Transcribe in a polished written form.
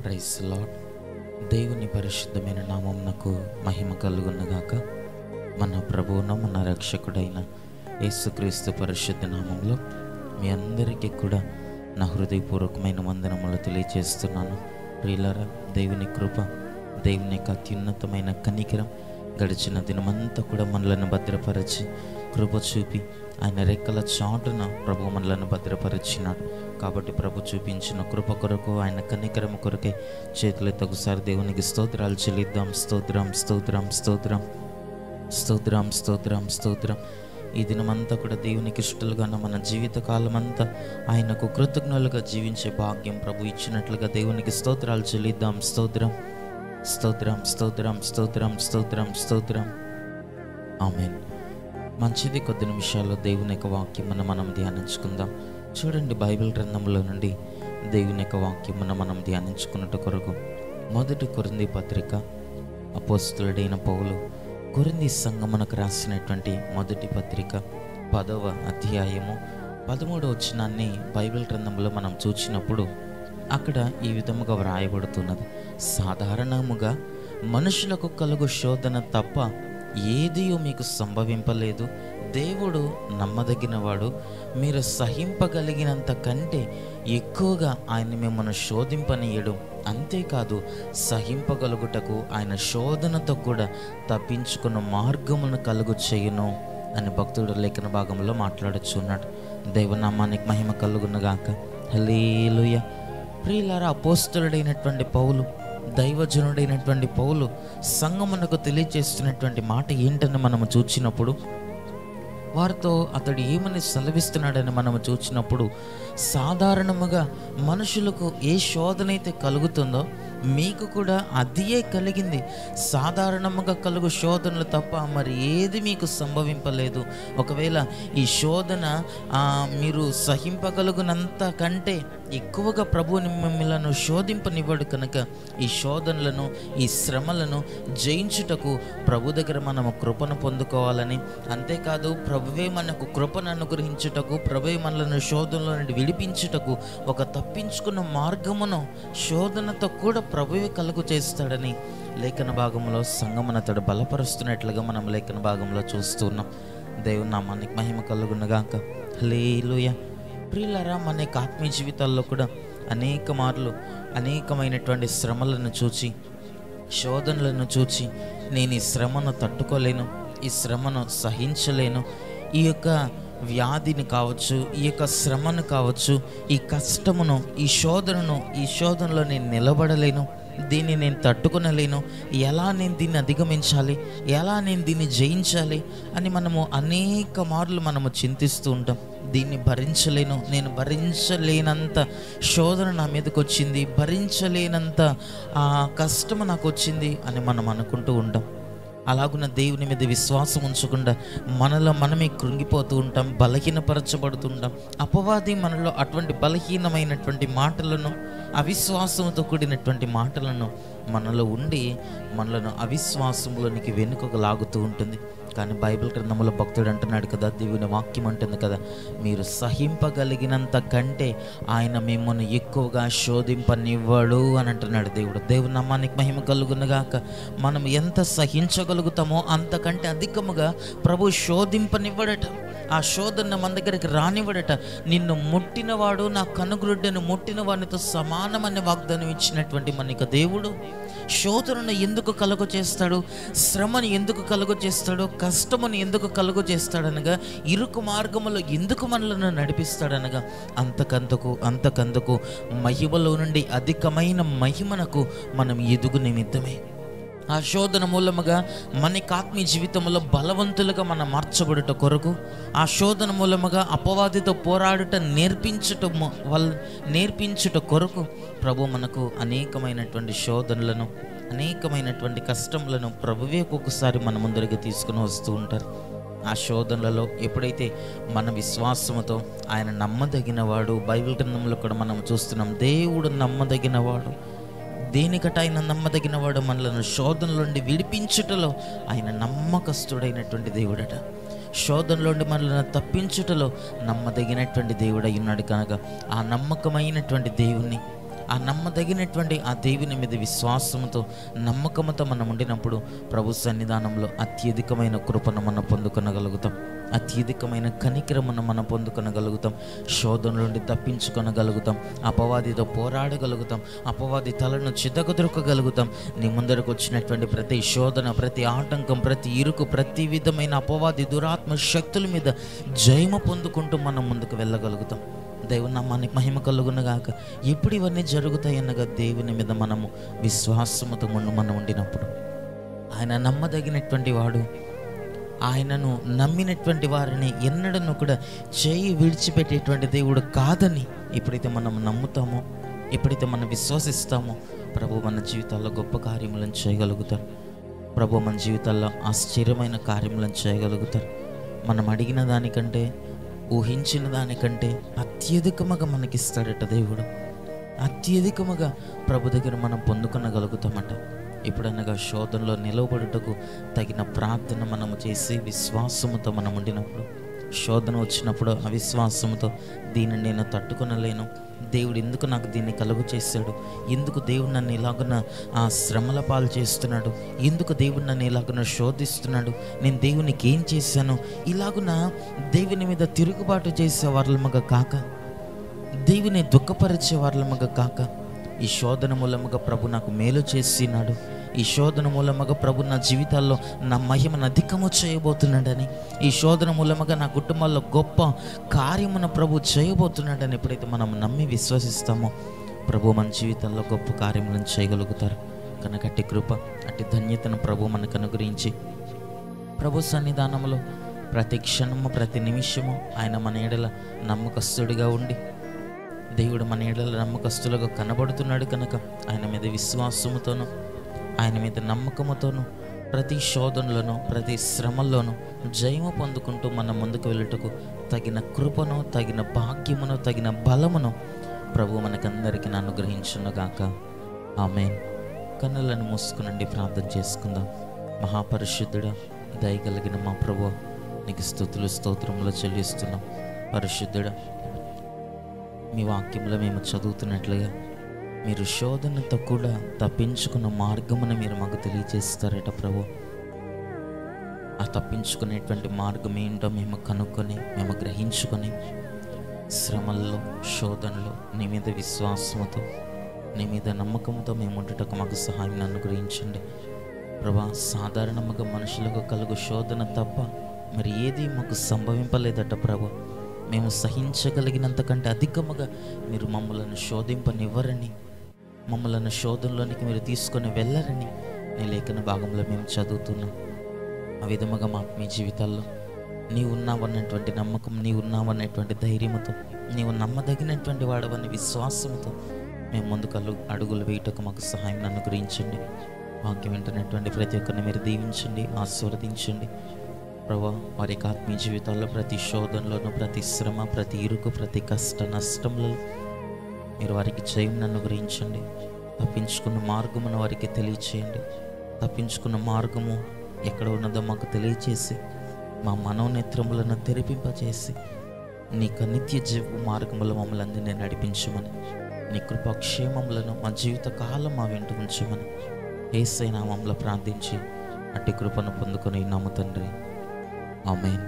Praise lord. దేవుని పరిశుద్ధమైన నామమునకు మహిమ కలుగునగాక. మన ప్రభువును మన రక్షకుడైన యేసుక్రీస్తు పరిశుద్ధ నామంలో మీ అందరికీ కూడా నా హృదయపూర్వకమైన వందనములు తెలియజేస్తున్నాను. ప్రియులారా, దేవుని కృప, దేవుని యొక్క అత్యున్నతమైన కనికరం గడిచిన దినమంతా కూడా మనలను భద్రపరిచి కృప చూపి ఆయన రెక్కల చాటున ప్రభు మనలను భద్రపరిచినాడు. కాబట్టి ప్రభు చూపించిన కృప కొరకు, ఆయన కనికరం కొరకే చేతులెత్తి ఒకసారి దేవునికి స్తోత్రాలు చెల్లిద్దాం. స్తోత్రం స్తోత్రం స్తోత్రం స్తోత్రం స్తోత్రం స్తోత్రం. ఈ దినమంతా కూడా దేవునికి ఇష్టలుగా మన జీవితకాలం అంతా ఆయనకు కృతజ్ఞులుగా జీవించే భాగ్యం ప్రభు ఇచ్చినట్లుగా దేవునికి స్తోత్రాలు చెల్లిద్దాం. స్తోత్రం స్తోత్రం స్తోత్రం స్తోత్రం స్తోత్రం స్తోత్రం. ఆమేన్. మంచిది, కొద్ది నిమిషాల్లో దేవుని యొక్క వాక్యం మనం ధ్యానించుకుందాం. చూడండి, బైబిల్ గ్రంథంలో నుండి దేవుని యొక్క వాక్యం మనం ధ్యానించుకున్నట్టు కొరకు మొదటి కొరింథీ పత్రిక అపోస్తలుడైన పౌలు కొరింథీ సంఘమునకు రాసినటువంటి మొదటి పత్రిక 10వ అధ్యాయము 13వ వచనాన్ని బైబిల్ గ్రంథంలో మనం చూసినప్పుడు అక్కడ ఈ విధముగా వ్రాయబడుతున్నది: సాధారణముగా మనుషులకు కలుగు శోధన తప్ప ఏదియూ మీకు సంభవింపలేదు. దేవుడు నమ్మదగినవాడు, మీరు సహింపగలిగినంత కంటే ఎక్కువగా ఆయన మిమ్మల్ని శోధింపనీయడు. అంతేకాదు, సహింపగలుగుటకు ఆయన శోధనతో కూడా తప్పించుకున్న మార్గమును కలుగు చేయును అని భక్తుడు లేఖన భాగంలో మాట్లాడుచున్నాడు. దైవనామానికి మహిమ కలుగునుగాక. హల్లెలూయా. ప్రియులారా, అపోస్తలుడైనటువంటి పౌలు, దైవజనుడైనటువంటి పౌలు సంఘమునకు తెలియజేస్తున్నటువంటి మాట ఏంటని మనము చూచినప్పుడు, వారితో అతడు ఏమని సెలవిస్తున్నాడని మనము చూచినప్పుడు, సాధారణముగా మనుషులకు ఏ శోధన అయితే కలుగుతుందో మీకు కూడా అదియే కలిగింది. సాధారణముగా కలుగు శోధనలు తప్ప మరి ఏది మీకు సంభవింపలేదు. ఒకవేళ ఈ శోధన మీరు సహింపగలుగునంత కంటే ఎక్కువగా ప్రభువుని మిమ్మల్ని శోధింపనివ్వడు కనుక ఈ శోధనలను, ఈ శ్రమలను జయించుటకు ప్రభు దగ్గర మనము కృపను పొందుకోవాలని, అంతేకాదు ప్రభువే మనకు కృపను అనుగ్రహించుటకు, ప్రభువే మనలను శోధనలో నుండి విడిపించుటకు ఒక తప్పించుకున్న మార్గమును శోధనతో కూడా ప్రభువే కలుగు చేస్తాడని లేఖన భాగంలో సంఘమును అతడు బలపరుస్తున్నట్లుగా మనం లేఖన భాగంలో చూస్తున్నాం. దేవుని నామానికి మహిమ కలుగునుగాక. హల్లెలూయా. ప్రియులారా, మన యొక్క ఆత్మీయ జీవితాల్లో కూడా అనేక మార్లు అనేకమైనటువంటి శ్రమలను చూచి, శోధనలను చూచి, నేను ఈ శ్రమను తట్టుకోలేను, ఈ శ్రమను సహించలేను, ఈ యొక్క వ్యాధిని కావచ్చు, ఈ యొక్క శ్రమను కావచ్చు, ఈ కష్టమును, ఈ శోధనలో నేను నిలబడలేను, దీన్ని నేను తట్టుకునలేను, ఎలా నేను దీన్ని అధిగమించాలి, ఎలా నేను దీన్ని జయించాలి అని మనము అనేక మార్లు మనము చింతిస్తూ ఉంటాం. దీన్ని భరించలేను, నేను భరించలేనంత శోధన నా మీదకి వచ్చింది, భరించలేనంత కష్టము నాకు వచ్చింది అని మనం అనుకుంటూ ఉంటాం. అలాగున్న దేవుని మీద విశ్వాసం ఉంచకుండా మనలో మనమే కృంగిపోతూ ఉంటాం, బలహీనపరచబడుతుంటాం. అపవాది మనలో అటువంటి బలహీనమైనటువంటి మాటలను, అవిశ్వాసంతో కూడినటువంటి మాటలను మనలో ఉండి మనలను అవిశ్వాసంలోనికి వెనుకకు లాగుతూ ఉంటుంది. కానీ బైబిల్ గ్రంథంలో భక్తుడు అంటున్నాడు కదా, దేవుని వాక్యం అంటుంది కదా, మీరు సహింపగలిగినంత కంటే ఆయన మిమ్మల్ని ఎక్కువగా శోధింపనివ్వడు అని అంటున్నాడు దేవుడు. దేవుని నామానికి మహిమ కలుగునుగాక. మనం ఎంత సహించగలుగుతామో అంతకంటే అధికముగా ప్రభు శోధింపనివ్వడట. ఆ శోధన మన దగ్గరికి రానివ్వడట. నిన్ను ముట్టినవాడు నా కనుగ్రుడ్డను ముట్టిన వానితో సమానమని వాగ్దానం ఇచ్చినటువంటి మనకి దేవుడు శోధనను ఎందుకు కలుగ చేస్తాడు, శ్రమను ఎందుకు కలుగ చేస్తాడు, కష్టమును ఎందుకు కలుగ చేస్తాడనగా, ఇరుకు మార్గములో ఎందుకు మనలను నడిపిస్తాడనగా, అంతకందుకు మహిమలో నుండి అధికమైన మహిమనకు మనం ఎదుగు నిమిత్తమే. ఆ శోధన మూలముగా మనకి ఆత్మీయ జీవితంలో బలవంతులుగా మనం మార్చబడుట కొరకు, ఆ శోధన మూలముగా అపవాదితో పోరాడుట నేర్పించుట కొరకు ప్రభు మనకు అనేకమైనటువంటి శోధనలను, అనేకమైనటువంటి కష్టములను ప్రభువే ఒక్కొక్కసారి మన ముందరికి తీసుకుని వస్తూ ఉంటారు. ఆ శోధనలలో ఎప్పుడైతే మన విశ్వాసముతో ఆయన నమ్మదగినవాడు, బైబిల్ గ్రంథంలో కూడా మనం చూస్తున్నాం, దేవుడు నమ్మదగినవాడు, దేనికట ఆయన నమ్మదగినవాడు, మనలను శోధనల నుండి విడిపించుటలో ఆయన నమ్మకస్తుడైనటువంటి దేవుడట. శోధనలోండి మనల్ని తప్పించుటలో నమ్మదగినటువంటి దేవుడై ఉన్నాడు కనుక ఆ నమ్మకమైనటువంటి దేవుణ్ణి, ఆ నమ్మదగినటువంటి ఆ దేవుని మీద విశ్వాసంతో నమ్మకంతో మనం ఉండినప్పుడు ప్రభు సన్నిధానంలో అత్యధికమైన కృపను మనం పొందుకొనగలుగుతాం, అత్యధికమైన కనికరమును మనం పొందుకొనగలుగుతాం, శోధన నుండి తప్పించుకొనగలుగుతాం, అపవాదితో పోరాడగలుగుతాం, అపవాది తలను చితకదొరకగలుగుతాం. నీ ముందరకు వచ్చినటువంటి ప్రతి శోధన, ప్రతి ఆటంకం, ప్రతి ఇరుకు, ప్రతి విధమైన అపవాది దురాత్మ శక్తుల మీద జయము పొందుకుంటూ మనం ముందుకు వెళ్ళగలుగుతాం. దేవుని నామానికి మహిమ కలుగునగాక. ఎప్పుడు ఇవన్నీ జరుగుతాయి అనగా దేవుని మీద మనము విశ్వాసముతో మనం ఉండినప్పుడు. ఆయన నమ్మదగినటువంటి వాడు, ఆయనను నమ్మినటువంటి వారిని ఎన్నడను కూడా చేయి విడిచిపెట్టేటువంటి దేవుడు కాదని ఎప్పుడైతే మనం నమ్ముతామో, ఎప్పుడైతే మనం విశ్వసిస్తామో, ప్రభు మన జీవితాల్లో గొప్ప కార్యములను చేయగలుగుతారు. ప్రభు మన జీవితాల్లో ఆశ్చర్యమైన కార్యములను చేయగలుగుతారు. మనం అడిగిన దానికంటే, ఊహించిన దానికంటే అత్యధికముగా మనకిస్తాడట దేవుడు. అత్యధికముగా ప్రభు దగ్గర మనం పొందుకొనగలుగుతామట. ఎప్పుడనగా శోధనలో నిలవబడుటకు తగిన ప్రార్థన మనము చేసి విశ్వాసముతో మనం ఉండినప్పుడు, శోధన వచ్చినప్పుడు అవిశ్వాసముతో దీన్ని నేను తట్టుకొనలేను, దేవుడు ఎందుకు నాకు దీన్ని కలుగు చేశాడు, ఎందుకు దేవుడు నన్ను ఇలాగున ఆ శ్రమల పాలు చేస్తున్నాడు, ఎందుకు దేవుడు నన్ను ఇలాగున శోధిస్తున్నాడు, నేను దేవునికి ఏం చేశాను, ఇలాగున దేవుని మీద తిరుగుబాటు చేసే వాళ్ళముగా కాక, దేవుని దుఃఖపరిచే వాళ్ళముగా కాక, ఈ శోధన మూలముగా ప్రభు నాకు మేలు చేసినాడు, ఈ శోధన మూలముగా ప్రభు నా జీవితాల్లో నా మహిమను అధికము చేయబోతున్నాడని, ఈ శోధన మూలముగా నా కుటుంబాల్లో గొప్ప కార్యమును ప్రభు చేయబోతున్నాడని ఎప్పుడైతే మనం నమ్మి విశ్వసిస్తామో ప్రభు మన జీవితాల్లో గొప్ప కార్యములను చేయగలుగుతారు. కనుక అట్టి కృప, అట్టి ధన్యతను ప్రభు మనకు అనుగ్రహించి ప్రభు సన్నిధానంలో ప్రతి క్షణము, ప్రతి నిమిషము ఆయన మన ఎడల నమ్మకస్తుడిగా ఉండి, దేవుడు మన ఎడల నమ్మకస్తులుగా కనబడుతున్నాడు కనుక ఆయన మీద విశ్వాసముతోనూ, ఆయన మీద నమ్మకముతోనూ ప్రతి శోధనలోనూ, ప్రతి శ్రమల్లోనూ జయము పొందుకుంటూ మనం ముందుకు వెళ్ళుటకు తగిన కృపను, తగిన భాగ్యమును, తగిన బలమును ప్రభు మనకందరికీ అనుగ్రహించునుగాక. ఆమేన్. కన్నులను మూసుకునండి, ప్రార్థన చేసుకుందాం. మహాపరిశుద్ధుడా, దయగలిగిన మా ప్రభు, నీకు స్తుతులు స్తోత్రములు చెల్లిస్తున్నాం. పరిశుద్ధుడా, మీ వాక్యంలో మేము చదువుతున్నట్లుగా మీరు శోధనతో కూడా తప్పించుకున్న మార్గమును మీరు మాకు తెలియజేస్తారట ప్రభు. ఆ తప్పించుకునేటువంటి మార్గం ఏంటో మేము కనుక్కొని, మేము గ్రహించుకొని శ్రమల్లో, శోధనలో నీ మీద విశ్వాసముతో, నీ మీద నమ్మకంతో మేము ఉండటకు మాకు సహాయం అనుగ్రహించండి ప్రభా. సాధారణంగా మనుషులకు కలుగు శోధన తప్ప మరి ఏది మాకు సంభవింపలేదట ప్రభు. మేము సహించగలిగినంతకంటే అధికముగా మీరు మమ్మలను శోధింపనివ్వరని, మమ్మలను శోధనలోనికి మీరు తీసుకొని వెళ్ళరని నీ లేఖన భాగంలో మేము చదువుతున్నాం. ఆ విధముగా మాకు మీ జీవితాల్లో నీవు ఉన్నావన్నటువంటి నమ్మకం, నీవు ఉన్నావన్నటువంటి ధైర్యముతో, నీవు నమ్మదగినటువంటి వాడవని విశ్వాసంతో మేము ముందుకు అడుగులు వేయటకు మాకు సహాయం అనుగ్రహించండి. వాక్యం వింటున్నటువంటి ప్రతి ఒక్కరిని మీరు దీవించండి, ఆశీర్వదించండి ప్రభా. వారి యొక్క ఆత్మీయ జీవితాల్లో ప్రతి శోధనలోనూ, ప్రతి శ్రమ, ప్రతి ఇరుకు, ప్రతి కష్ట నష్టంలో మీరు వారికి జయం అనుగ్రహించండి. తప్పించుకున్న మార్గమును వారికి తెలియచేయండి. తప్పించుకున్న మార్గము ఎక్కడ ఉన్నదో మాకు తెలియచేసి మా మనోనేత్రములను తెరిపింపచేసి నీకు నిత్య జీవ మార్గములో మమ్మల్ని అందరినీ నడిపించమని, నీ కృపాక్షేమములను మా జీవిత కాలం మా వెంట ఉంచమని యేసయ్య నామములో ప్రార్థించి అట్టి కృపను పొందుకొని నమ్ము తండ్రి. ఆమేన్.